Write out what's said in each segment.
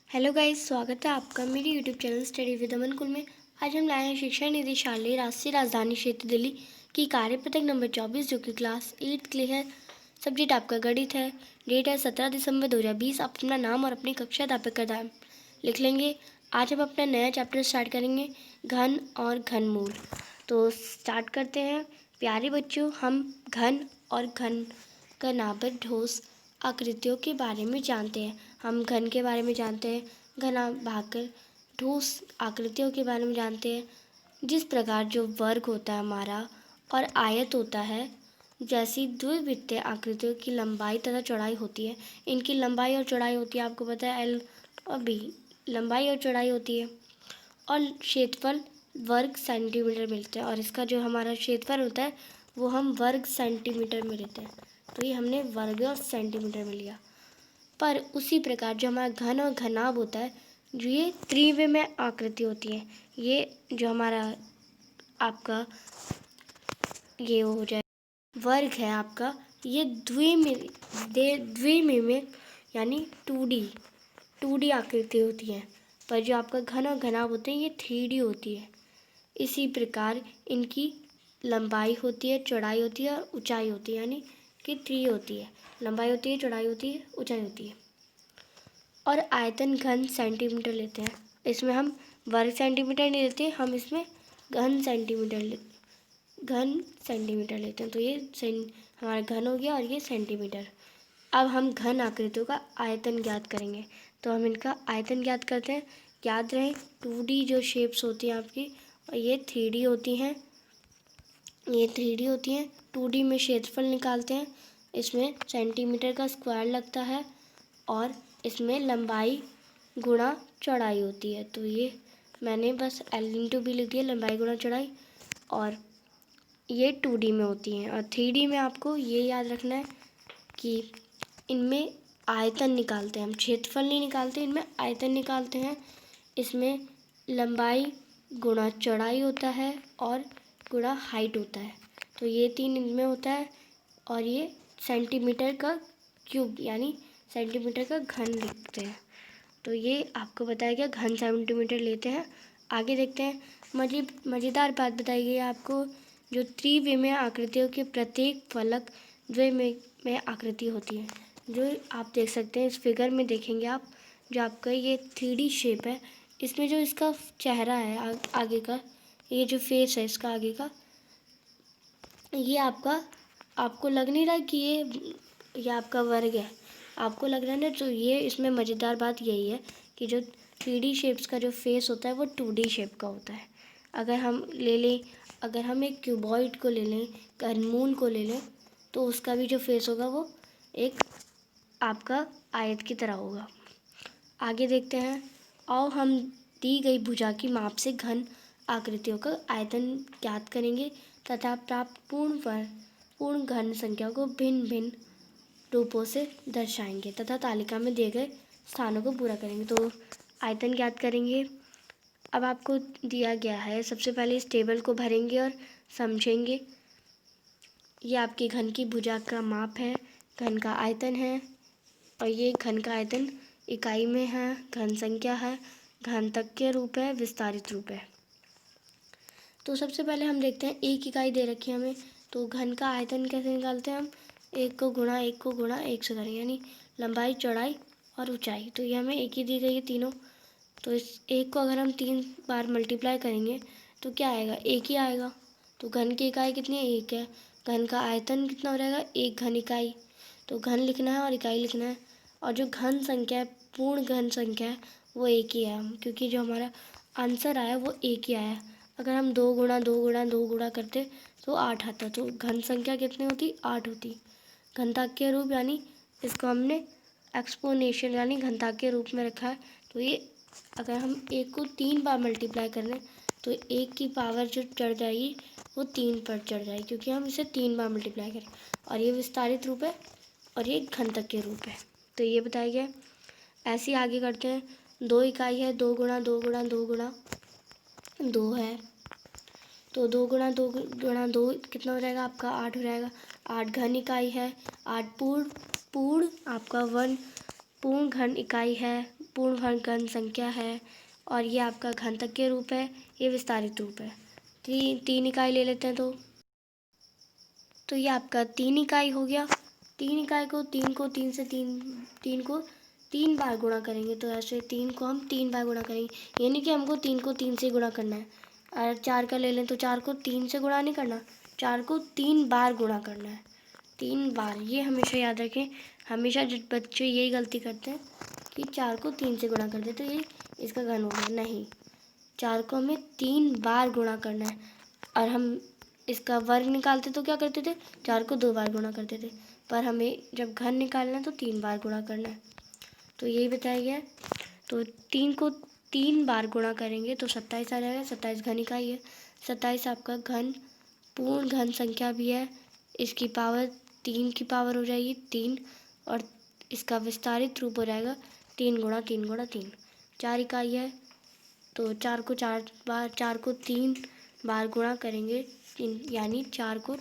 Hello guys, स्वागत है आपका मेरे यूट्यूब चैनल स्टडी विद अमन कुल में। आज हम लाए हैं शिक्षा निदेशालय राष्ट्रीय राजधानी क्षेत्र दिल्ली की कार्यपत्रक नंबर 24 जो कि क्लास 8 के लिए है। सब्जेक्ट आपका गणित है। डेट है 17 दिसंबर 2020। आप अपना नाम और अपनी कक्षा अध्यापक का नाम लिख लेंगे। आज हम अपना नया चैप्टर स्टार्ट करेंगे, घन और घनमूल। तो स्टार्ट करते हैं। प्यारे बच्चों, हम घन और घन का नापक ठोस आकृतियों के बारे में जानते हैं। हम घन के बारे में जानते हैं, घना भागकर ठोस आकृतियों के बारे में जानते हैं। जिस प्रकार जो वर्ग होता है हमारा और आयत होता है, जैसी द्विवृत्तीय आकृतियों की लंबाई तथा चौड़ाई होती है। इनकी लंबाई और चौड़ाई होती है, आपको पता है एल और बी लंबाई और चौड़ाई होती है। और क्षेत्रफल वर्ग सेंटीमीटर मिलते हैं, और इसका जो हमारा क्षेत्रफल होता है वो हम वर्ग सेंटीमीटर में लेते हैं। तो ये हमने वर्ग और सेंटीमीटर में लिया। पर उसी प्रकार जो हमारा घन और घनाभ होता है, जो ये त्रिविमीय आकृति होती है, ये जो हमारा आपका ये हो जाए वर्ग है आपका, ये द्विविमीय यानी 2D आकृति होती है। पर जो आपका घन और घनाभ होते हैं ये 3D होती है। इसी प्रकार इनकी लंबाई होती है, चौड़ाई होती है और ऊंचाई होती है, यानी कि 3 होती है। लंबाई होती है, चौड़ाई होती है, ऊंचाई होती है। और आयतन घन सेंटीमीटर लेते हैं। इसमें हम वर्ग सेंटीमीटर नहीं लेते, हम इसमें घन सेंटीमीटर लेते हैं। तो ये हमारा घन हो गया और ये सेंटीमीटर। अब हम घन आकृतियों का आयतन ज्ञात करेंगे। तो हम इनका आयतन ज्ञात करते हैं। याद रहे 2D जो शेप्स होती हैं आपकी, और ये 3D होती हैं। 2D में क्षेत्रफल निकालते हैं। इसमें सेंटीमीटर का स्क्वायर लगता है और इसमें लंबाई गुणा चौड़ाई होती है। तो ये मैंने बस L/B लिख दिया, लंबाई गुणा चौड़ाई। और ये 2D में होती हैं। और 3D में आपको ये याद रखना है कि इनमें आयतन निकालते हैं हम, क्षेत्रफल नहीं निकालते, इनमें आयतन निकालते हैं। इसमें लंबाई गुणा चौड़ाई होता है और गुणा हाइट होता है। तो ये 3 इनमें होता है। और ये सेंटीमीटर का क्यूब यानी सेंटीमीटर का घन लिखते हैं। तो ये आपको बताया गया, घन सेंटीमीटर लेते हैं। आगे देखते हैं। मज़ेदार बात बताई गई है आपको, जो त्रिविमीय आकृतियों के प्रत्येक फलक द्विविमीय आकृति होती है। जो आप देख सकते हैं इस फिगर में, देखेंगे आप, जो आपका ये 3D शेप है, इसमें जो इसका चेहरा है आगे का, ये जो फेस है इसका आगे का, ये आपको लग नहीं रहा कि ये आपका वर्ग है, आपको लग रहा है ना। तो ये इसमें मज़ेदार बात यही है कि जो 3D शेप्स का जो फेस होता है वो 2D शेप का होता है। अगर हम एक क्यूबॉइड को ले लें, घनमूल को ले लें, तो उसका भी जो फेस होगा वो एक आपका आयत की तरह होगा। आगे देखते हैं। आओ हम दी गई भुजा की माप से घन आकृतियों का आयतन ज्ञात करेंगे तथा प्राप्त पूर्ण घन संख्या को भिन्न भिन्न रूपों से दर्शाएंगे तथा तालिका में दिए गए स्थानों को पूरा करेंगे। तो आयतन ज्ञात करेंगे। अब आपको दिया गया है, सबसे पहले इस टेबल को भरेंगे और समझेंगे। ये आपकी घन की भुजा का माप है, घन का आयतन है, और ये घन का आयतन इकाई में है, घन संख्या है, घनत्व रूप है, विस्तारित रूप है। तो सबसे पहले हम देखते हैं, एक इकाई दे रखी है हमें, तो घन का आयतन कैसे निकालते हैं हम, 1 को गुणा 1 से करें, यानी लंबाई चौड़ाई और ऊंचाई। तो ये हमें एक ही दी गई है तीनों। तो इस 1 को अगर हम 3 बार मल्टीप्लाई करेंगे तो क्या आएगा, 1 ही आएगा। तो घन की इकाई कितनी है, 1 है। घन का आयतन कितना हो जाएगा, 1 घन इकाई। तो घन लिखना है और इकाई लिखना है। और जो घन संख्या है, पूर्ण घन संख्या है, वो 1 ही है, क्योंकि जो हमारा आंसर आया वो 1 ही आया। अगर हम 2 गुणा 2 गुणा 2 गुणा करते तो 8 आता। तो घन संख्या कितनी होती, 8 होती। घनताकीय रूप यानी इसको हमने एक्सपोनेंशियल यानी घनताकीय रूप में रखा है। तो ये अगर हम 1 को 3 बार मल्टीप्लाई कर लें तो 1 की पावर जो चढ़ जाएगी वो 3 पर चढ़ जाएगी, क्योंकि हम इसे 3 बार मल्टीप्लाई करें। और ये विस्तारित रूप है और ये घनताकीय रूप है। तो ये बताया गया। ऐसे ही आगे करते हैं। 2 इकाई है, 2 गुणा 2 गुणा 2 गुणा 2 है। तो 2 गुणा 2 गुणा 2 कितना हो जाएगा आपका, 8 हो जाएगा। 8 घन इकाई है, 8 पूर्ण आपका 1 पूर्ण घन इकाई है, पूर्ण घन संख्या है, और ये आपका घनत्व रूप है, ये विस्तारित रूप है। तीन इकाई ले लेते हैं तो ये आपका 3 इकाई हो गया। 3 इकाई को तीन को 3 बार गुणा करेंगे, तो ऐसे 3 को हम 3 बार गुणा करेंगे, यानी कि हमको 3 को 3 से गुणा करना है। और 4 का ले लें तो 4 को 3 से गुणा नहीं करना, 4 को 3 बार गुणा करना है, 3 बार। ये हमेशा याद रखें, हमेशा जो बच्चे यही गलती करते हैं कि 4 को 3 से गुणा कर देते, तो ये इसका घन हो गया। नहीं, 4 को हमें 3 बार गुणा करना है। और हम इसका वर्ग निकालते तो क्या करते थे, 4 को 2 बार गुणा करते थे, पर हमें जब घन निकालना है तो 3 बार गुणा करना है। तो यही बताया गया है। तो 3 को 3 बार गुणा करेंगे तो 27 आ जाएगा। 27 घन इकाई है। 27 आपका घन पूर्ण घन संख्या भी है। इसकी पावर 3 की पावर हो जाएगी 3, और इसका विस्तारित रूप हो जाएगा 3 गुणा 3 गुणा 3। 4 इकाई है, तो 4 को 3 बार गुणा करेंगे, यानी 4 को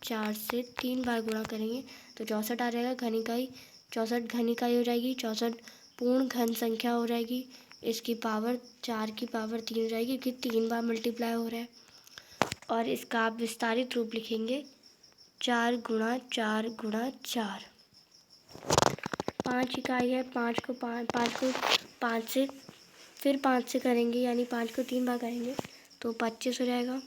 4 से 3 बार गुणा करेंगे तो 64 आ जाएगा घन इकाई। 64 घन इकाई हो जाएगी। 64 पूर्ण घन संख्या हो जाएगी। इसकी पावर 4 की पावर 3 हो जाएगी, क्योंकि 3 बार मल्टीप्लाई हो रहा है। और इसका आप विस्तारित रूप लिखेंगे 4 गुणा 4 गुणा 4। 5 इकाई है। 5 को 5 से फिर 5 से करेंगे, यानी 5 को 3 बार करेंगे तो 25 हो जाएगा।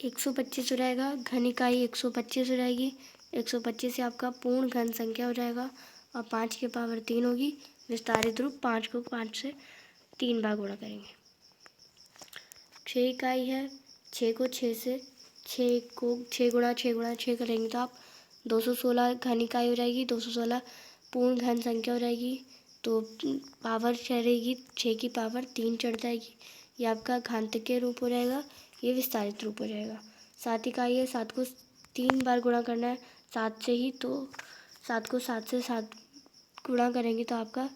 125 हो जाएगा। घन इकाई 125 हो जाएगी। 125 से आपका पूर्ण घन संख्या हो जाएगा, और 5 की पावर 3 होगी। विस्तारित रूप 5 को 5 से 3 बार गुणा करेंगे। 6 इकाई है। 6 को 6 गुणा 6 गुणा 6 करेंगे तो आप 216 घन इकाई हो जाएगी। 216 पूर्ण घन संख्या हो जाएगी, तो पावर चढ़ेगी, 6 की पावर 3 चढ़ जाएगी। ये आपका घातांकीय रूप हो जाएगा, ये विस्तारित रूप हो जाएगा। 7 इकाई है। 7 को 3 बार गुणा करना है 7 से ही, तो 7 को 7 से 7 गुणा करेंगे तो आपका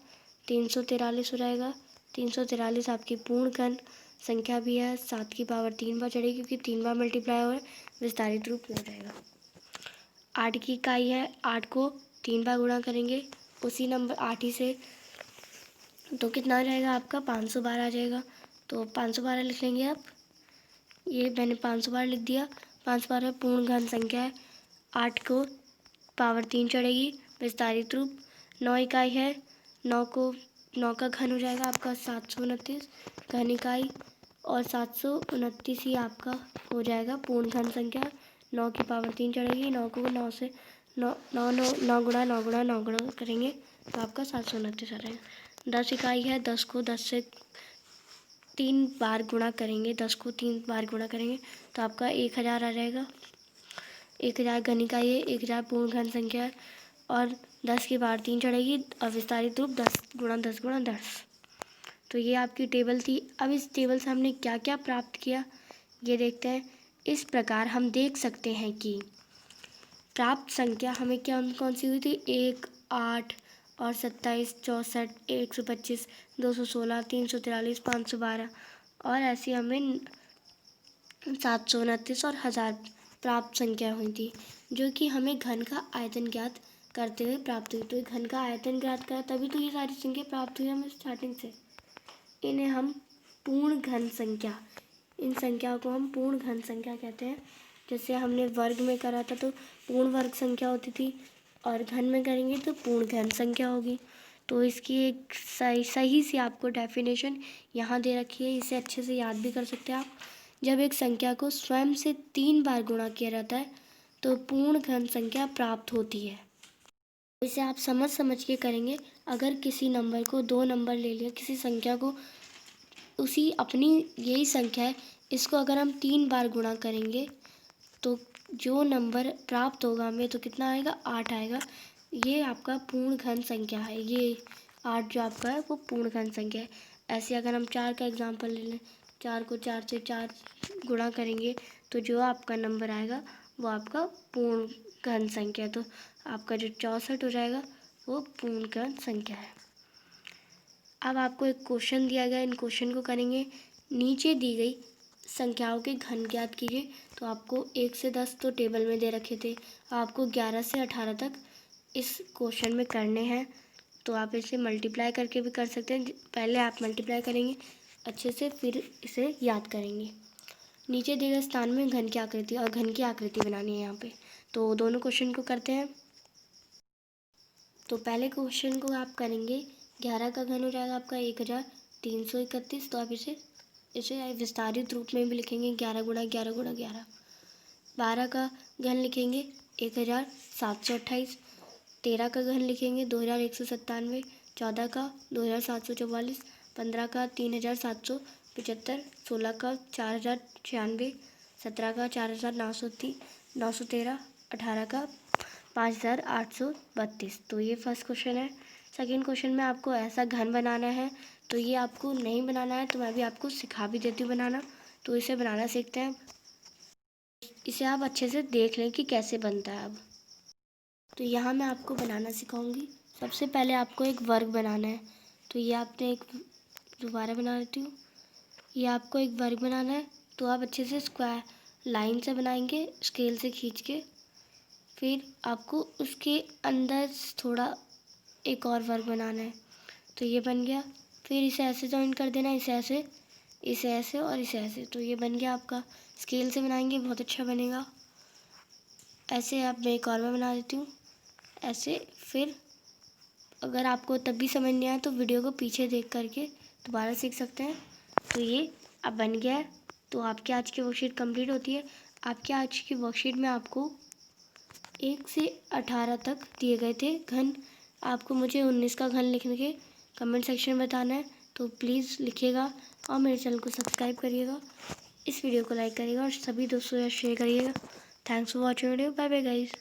343 हो जाएगा। 343 आपकी पूर्ण घन संख्या भी है। 7 की पावर 3 बार चढ़ेगी, क्योंकि 3 बार मल्टीप्लाई हो रहा है, विस्तारित रूप हो जाएगा। 8 की इकाई है। 8 को 3 बार गुणा करेंगे उसी नंबर 8 ही से, तो कितना आ जाएगा आपका 512 आ जाएगा। तो 512 लिख लेंगे आप। ये मैंने 512 लिख दिया। 512 पूर्ण घन संख्या है। 8 को पावर 3 चढ़ेगी, विस्तारित रूप। 9 इकाई है। 9 का घन हो जाएगा आपका 729 घन इकाई, और 729 ही आपका हो जाएगा पूर्ण घन संख्या। 9 की पावर 3 चढ़ेगी। 9 को 9 से 9 गुणा 9 गुणा 9 गुणा करेंगे तो आपका 729 आ जाएगा। 10 इकाई है। 10 को 10 से 3 बार गुणा करेंगे। 10 को 3 बार गुणा करेंगे तो आपका 1000 आ जाएगा। 1000 घन इकाई है। 1000 पूर्ण घन संख्या है, और 10 की पावर 3 चढ़ेगी, और विस्तारित रूप 10 गुणा 10 गुणा 10। तो ये आपकी टेबल थी। अब इस टेबल से हमने क्या क्या प्राप्त किया ये देखते हैं। इस प्रकार हम देख सकते हैं कि प्राप्त संख्या हमें कौन सी हुई थी, 1, 8 और 27, 64, 125, 216, 343, 512, और ऐसी हमें 729 और 1000 प्राप्त संख्या हुई थी, जो कि हमें घन का आयतन ज्ञात करते हुए प्राप्त हुई। तो घन का आयतन ज्ञात करा तभी तो ये सारी संख्या प्राप्त हुई हमें स्टार्टिंग से। इन्हें हम पूर्ण घन संख्या, इन संख्याओं को हम पूर्ण घन संख्या कहते हैं। जैसे हमने वर्ग में करा था तो पूर्ण वर्ग संख्या होती थी, और घन में करेंगे तो पूर्ण घन संख्या होगी। तो इसकी एक सही सी आपको डेफिनेशन यहाँ दे रखी है, इसे अच्छे से याद भी कर सकते हैं आप। जब एक संख्या को स्वयं से 3 बार गुणा किया जाता है तो पूर्ण घन संख्या प्राप्त होती है। इसे आप समझ के करेंगे। अगर किसी नंबर को 2 नंबर ले लिया, किसी संख्या को, उसी अपनी यही संख्या है, इसको अगर हम 3 बार गुणा करेंगे तो जो नंबर प्राप्त होगा हमें, तो कितना आएगा, 8 आएगा। ये आपका पूर्ण घन संख्या है। ये 8 जो आपका है वो पूर्ण घन संख्या है। ऐसे अगर हम 4 का एग्जांपल ले लें, 4 को 4 से 4 गुणा करेंगे तो जो आपका नंबर आएगा वो आपका पूर्ण घन संख्या है। तो आपका जो 64 हो जाएगा वो पूर्ण घन संख्या है। अब आपको एक क्वेश्चन दिया गया, इन क्वेश्चन को करेंगे। नीचे दी गई संख्याओं के घन ज्ञात कीजिए। तो आपको 1 से 10 तो टेबल में दे रखे थे, आपको 11 से 18 तक इस क्वेश्चन में करने हैं। तो आप इसे मल्टीप्लाई करके भी कर सकते हैं। पहले आप मल्टीप्लाई करेंगे अच्छे से, फिर इसे याद करेंगे। नीचे दिए गए स्थान में घन की आकृति और घन की आकृति बनानी है यहाँ पे। तो दोनों क्वेश्चन को करते हैं। तो पहले क्वेश्चन को आप करेंगे, 11 का घन हो जाएगा आपका 1331। तो आप इसे विस्तारित रूप में भी लिखेंगे 11 गुणा 11 गुणा 11। 12 का घन लिखेंगे 1728। 13 का घन लिखेंगे 2197। 14 का 2744। 15 का 3775। 16 का 4096। 17 का 4913। 18 का 5832। तो ये फर्स्ट क्वेश्चन है। सेकंड क्वेश्चन में आपको ऐसा घन बनाना है। तो ये आपको नहीं बनाना है तो मैं भी आपको सिखा भी देती हूँ बनाना। तो इसे बनाना सीखते हैं। इसे आप अच्छे से देख लें कि कैसे बनता है। अब तो यहाँ मैं आपको बनाना सिखाऊंगी। सबसे पहले आपको एक वर्ग बनाना है। तो ये आपने एक, दोबारा बना लेती हूँ। ये आपको एक वर्ग बनाना है। तो आप अच्छे से स्क्वायर लाइन से बनाएंगे, स्केल से खींच के। फिर आपको उसके अंदर थोड़ा एक और वर्ग बनाना है। तो ये बन गया। फिर इसे ऐसे जॉइन कर देना, इसे ऐसे, इसे ऐसे और इसे ऐसे। तो ये बन गया आपका। स्केल से बनाएंगे बहुत अच्छा बनेगा। ऐसे आप मैं एक और मैं बना देती हूँ ऐसे। फिर अगर आपको तब भी समझ नहीं आया तो वीडियो को पीछे देख करके दोबारा सीख सकते हैं। तो ये अब बन गया है। तो आपकी आज की वर्कशीट कंप्लीट होती है। आपके आज की वर्कशीट में आपको 1 से 18 तक दिए गए थे घन। आपको मुझे 19 का घन लिखने के कमेंट सेक्शन में बताना है। तो प्लीज़ लिखिएगा और मेरे चैनल को सब्सक्राइब करिएगा, इस वीडियो को लाइक करिएगा और सभी दोस्तों से शेयर करिएगा। Thanks for watching video. Bye bye guys.